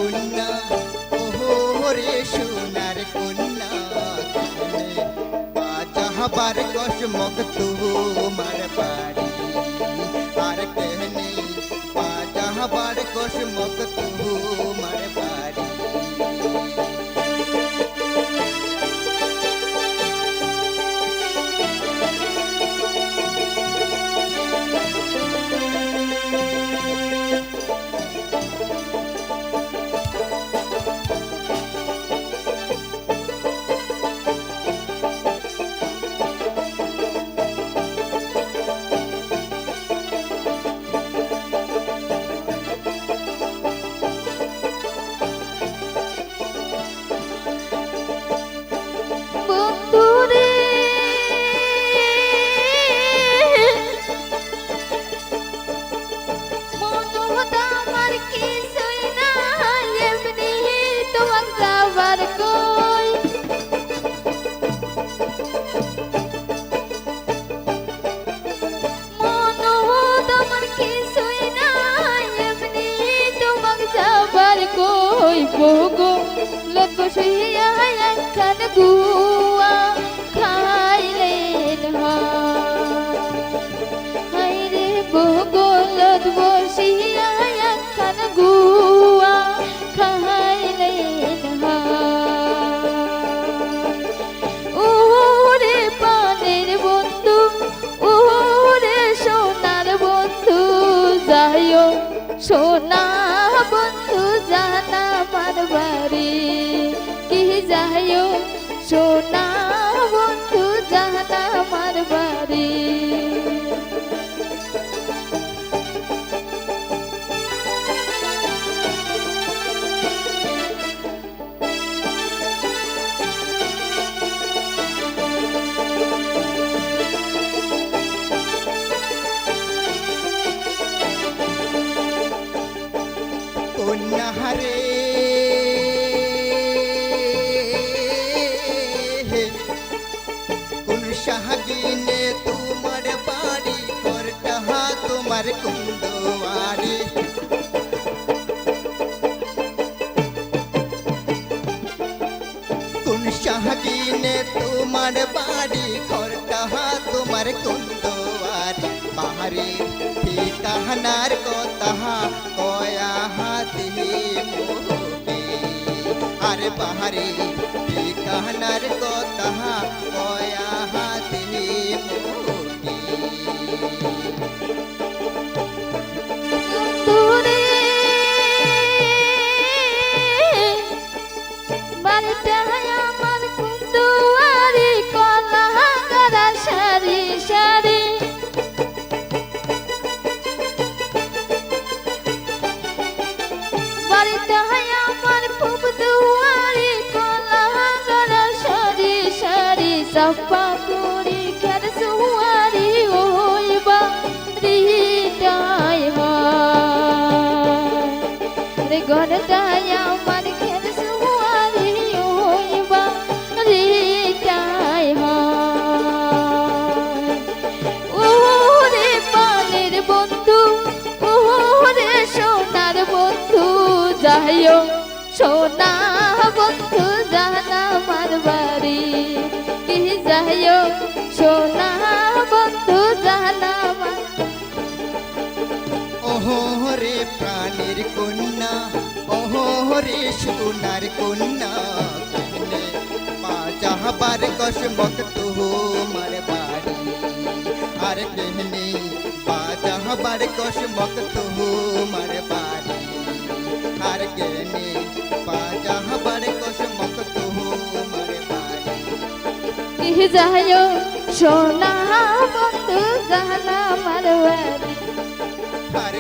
কন্যা ওহো রে সোনার কন্যা যাহাবার কসমক তোমার বাড়ি আর কেহনে যাহাবার কসমক তোমার বাড়ি Bogo loko siya kan gua khai lên ha hai re bogo loko siya kan gua khai lên ha ore paner bondhu ore sonar bondhu jayo sona বন্ধু জানা আমার বাড়ি কি যাইও সোনা বন্ধু জানা আমার বাড়ি কন্যা হারে কোন শাহদিনে তোমার বাড়ি করটাহা তোমার কুন্দওয়ারি কোন শাহদিনে তোমার বাড়ি করটাহা তোমার কুন্দওয়ারি বাহারে ঠিকানার কথা কয়া হাতে মোহকে আরে বাহারে ঠিকানার কথা কয়া হাতে মোহকে দূরে বাড়িটা আমার কুন্দুয়ারি কলা গাড়া সারি সারি বাড়িটা আমার খুব দুয়ারি কলা গাড়া সারি সারি সাফা করি খের সুয়ারি ওই বাড়িটাই রে ঘরটাই আমার খের সুয়ারি ওই বাড়িটাই ওরে পানের বন্ধু ওরে সোনার বন্ধু যাইও সোনা বন্ধু জানা আমার বাড়ি কি যাইও সোনা বন্ধু জানা আমার ওহো রে প্রাণের কন্যা ওহো রে সোনার কন্যা মা যাহাবার কসমক তোমার বাড়ি আর কেহনে মা যাহাবার কসমক তোমার বাড়ি আর কেহনে মা যাহাবার কসমক তোমার বাড়ি কি যাইও সোনা বন্ধু জানা আমার বাড়ি আর